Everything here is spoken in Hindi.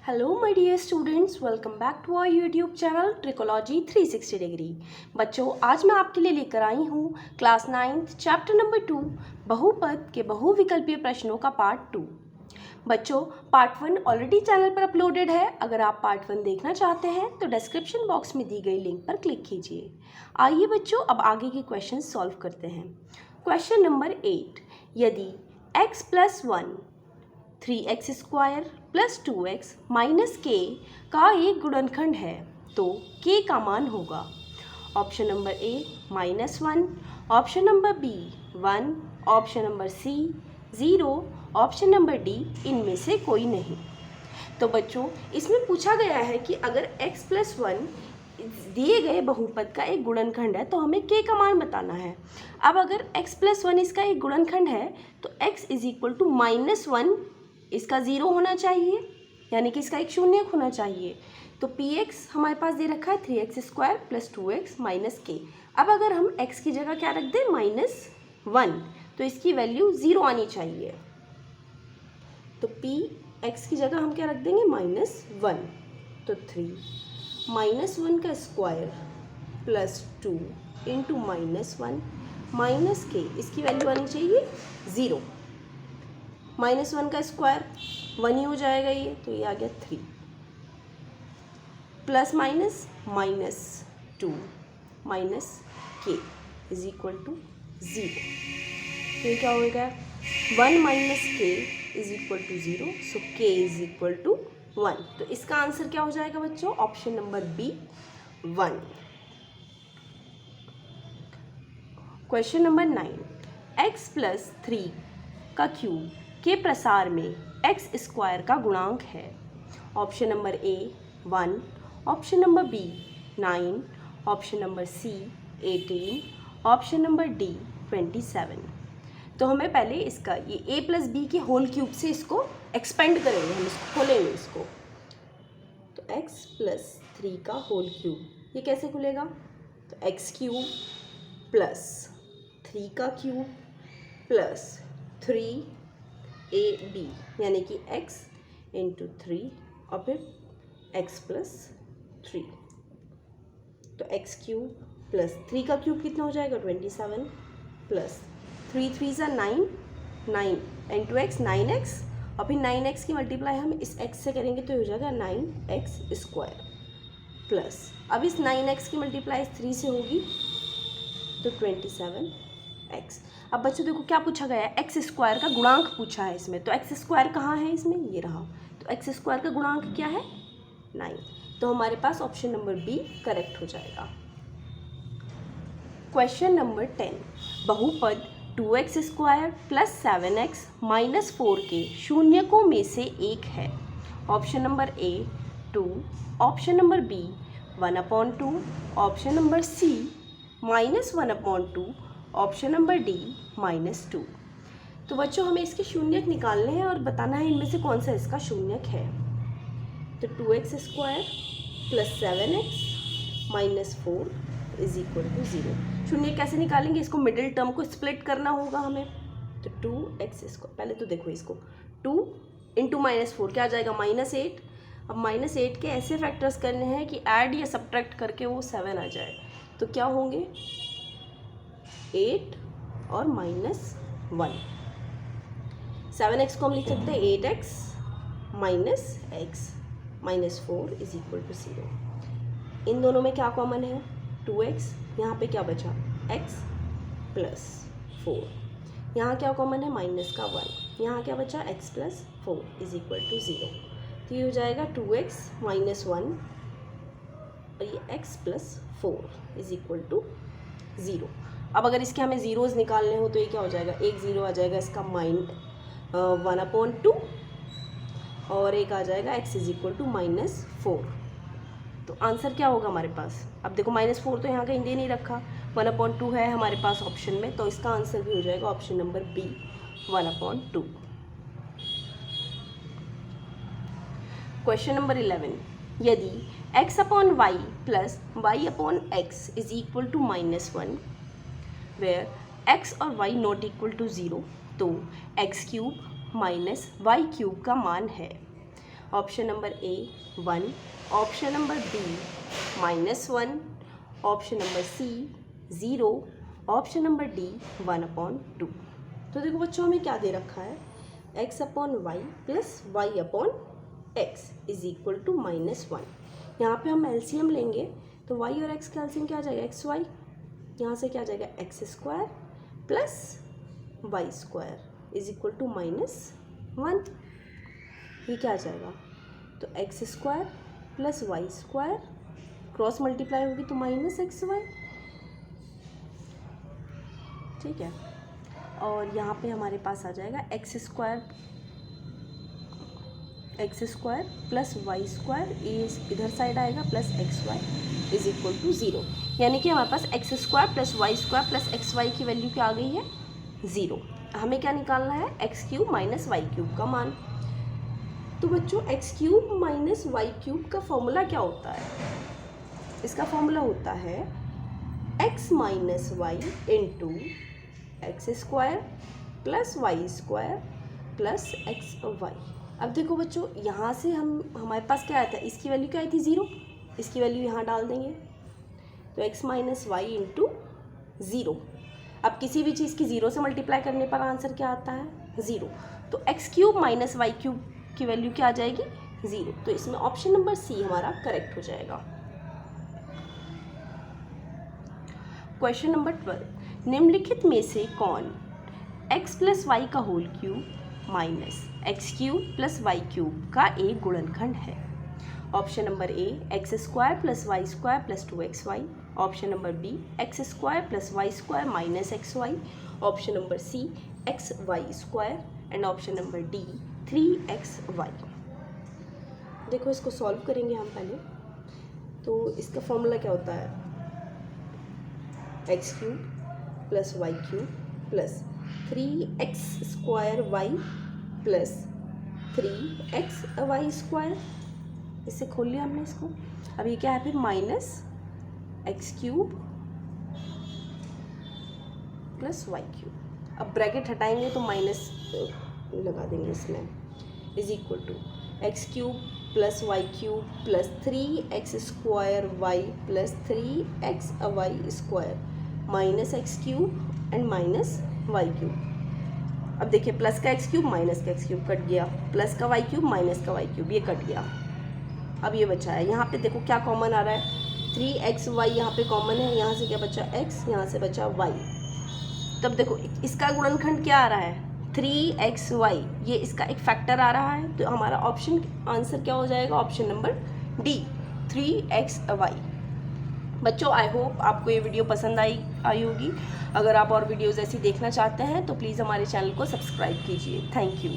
Hello my dear students, welcome back to our YouTube channel Trichology 360 degree. बच्चों, आज मैं आपके लिए लेकर आई हूँ क्लास 9 चैप्टर नंबर 2 बहुपद के बहुविकल्पीय प्रश्नों का पार्ट 2। बच्चों, पार्ट 1 ऑलरेडी चैनल पर अपलोडेड है। अगर आप पार्ट 1 देखना चाहते हैं तो डिस्क्रिप्शन बॉक्स में दी गई लिंक पर क्लिक कीजिए। आइए बच्चों, अब आगे के क्वेश्चन सॉल्व करते हैं। क्वेश्चन नंबर 8, यदि x + 1 3x square plus 2x minus k का एक गुणनखंड है तो k का मान होगा। Option number A -1, option number B 1, option number C 0, option number D इनमें से कोई नहीं। तो बच्चों, इसमें पूछा गया है कि अगर x + 1 दिए गए बहुपद का एक गुणनखंड है तो हमें k का मान बताना है। अब अगर x + 1 इसका एक गुणनखंड है तो x = -1 इसका 0 होना चाहिए, यानी कि इसका एक शून्यक होना चाहिए। तो px हमारे पास दे रखा है 3x² + 2x - k। अब अगर हम x की जगह क्या रख दें -1, तो इसकी वैल्यू 0 आनी चाहिए। तो px की जगह हम क्या रख देंगे -1, तो 3 -1 का स्क्वायर प्लस 2 इंटू -1 - k, इसकी वैल्यू आनी चाहिए 0। -1 का स्क्वायर 1 ही हो जाएगा ये, तो ये आ गया 3 प्लस माइनस -2 - k = 0। तो ये क्या हो गया 1 - k = 0, सो k = 1। तो इसका आंसर क्या हो जाएगा बच्चों? Option number B 1। Question number 9, x + 3 का क्यूब के प्रसार में x² का गुणांक है। Option number A 1, option number B 9, option number C 18, option number D 27। तो हमें पहले इसका ये a + b के होल क्यूब से इसको एक्सपेंड करेंगे, हम इसको खोलेंगे इसको। तो x + 3 का होल क्यूब ये कैसे खुलेगा? तो x³ + 3 का क्यूब प्लस 3ab, यानी कि x × 3 और फिर x + 3। तो x³ + 3 का क्यूब कितना हो जाएगा 27 प्लस 3 3 = 9, 9 × x 9x, और फिर 9x की मल्टीप्लाई हम इस x से करेंगे तो हो जाएगा 9x² प्लस, अब इस 9x की मल्टीप्लाई 3 से होगी तो 27x। अब बच्चों देखो क्या पूछा गया है, x² का गुणांक पूछा है इसमें। तो x² कहाँ है इसमें? ये रहा। तो x² का गुणांक क्या है 9। तो हमारे पास ऑप्शन नंबर बी करेक्ट हो जाएगा। क्वेश्चन नंबर 10, बहुपद 2x² + 7x - 4k शून्यकों में से एक है। Option number A 2, option number B 1/2, option number C -1/2, option number D -2। तो बच्चों, हमें इसके शून्यक निकालने हैं और बताना है इनमें से कौन सा इसका शून्यक है। तो 2x² + 7x - 4 = 0। शून्यक कैसे निकालेंगे? इसको मिडिल टर्म को स्प्लिट करना होगा हमें। तो 2x², पहले तो देखो इसको 2 × -4 क्या आ जाएगा -8। अब -8 के ऐसे फैक्टर्स करने हैं कि ऐड या सब्ट्रैक्ट करके वो 7 आ जाए। तो क्या होंगे 8 और -1। 7x को हम लिख सकते हैं 8x - x -4 = 0। इन दोनों में क्या कॉमन है 2x, यहाँ पे क्या बचा x + 4, यहाँ क्या कॉमन है -1, यहाँ क्या बचा x + 4 = 0। तो ये हो जाएगा 2x - 1 और ये x + 4 = 0। अब अगर इसके हमें ज़ीरोज़ निकालने हो तो ये क्या हो जाएगा, एक 0 आ जाएगा इसका -1/2 और एक आ जाएगा x = -4। तो आंसर क्या होगा हमारे पास? अब देखो -4 तो यहाँ कहीं दे नहीं रखा, 1/2 है हमारे पास ऑप्शन में, तो इसका आंसर भी हो जाएगा option number B 1/2। Question number 11, यदि x/y + y/x = -1 where x और y ≠ 0, तो x³ - y³ का मान है। Option number A 1, option number B -1, option number C 0, option number D 1/2। तो देखो बच्चों हमें क्या दे रखा है, x/y plus y/x is equal to -1। यहाँ पे हम एलसीएम लेंगे तो y और x का एलसीएम क्या आ जाएगा, xy। यहाँ से क्या आ जाएगा, x² plus y² is equal to -1। ये क्या आ जाएगा, तो x² plus y² cross multiply होगी तो -xy, ठीक है। और यहाँ पे हमारे पास आ जाएगा x² प्लस y², ये इधर साइड आएगा plus xy is equal to 0। यानी कि हमारे पास x² plus y² plus xy की वैल्यू क्या आ गई है, 0। हमें क्या निकालना है, x³ माइनस y³ का मान। तो बच्चों x³ माइनस y³ का फॉर्मूला क्या होता है, इसका फॉर्मूला होता है x minus Y into x² plus y² plus xy। अब देखो बच्चों यहाँ से हमारे पास क्या आया था, इसकी वैल्यू क्या आई थी, 0। इसकी वैल्यू यहाँ डाल देंगे तो x माइनस वाई इंटू 0। अब किसी भी चीज़ की 0 से मल्टीप्लाई करने पर आंसर क्या आता है, 0। तो x³ माइनस y³ की वैल्यू क्या आ जाएगी, 0। तो इसमें ऑप्शन नंबर सी हमारा करेक्ट हो जाएगा। क्वेश्चन नंबर 12, निम्नलिखित में से कौन x प्लस वाई का whole cube minus x³ plus y³ का एक गुणनखंड है। Option number A x² plus y² plus 2xy, option number B x² plus y² minus xy, option number C xy² and option number D 3xy। देखो इसको सॉल्व करेंगे हम पहले। तो इसका फॉर्मूला क्या होता है, x³ plus y³ plus 3x² plus 3xy²। इससे खोल लिया हमने इसको। अब ये क्या है फिर, माइनस x³ प्लस y³। अब ब्रैकेट हटाएंगे तो माइनस लगा देंगे इसमें, is equal to x³ plus y³ plus 3x² plus 3xy² minus x³ and minus y³। अब देखिए प्लस का x³ माइनस का x³ कट गया, प्लस का y³ माइनस का y³ ये कट गया। अब ये बचा है, यहाँ पे देखो क्या कॉमन आ रहा है, 3xy यहाँ पे कॉमन है, यहाँ से क्या बचा x, यहाँ से बचा y। तब देखो इसका गुणनखंड क्या आ रहा है, 3xy, ये इसका एक फैक्टर आ रहा है। तो हमारा ऑप्शन आंसर क्या हो जाएगा, ऑप्शन नंबर डी 3xy। बच्चों आई होप आपको ये वीडियो पसंद आई होगी। अगर आप और वीडियोज़ ऐसी देखना चाहते हैं तो प्लीज़ हमारे चैनल को सब्सक्राइब कीजिए। Thank you.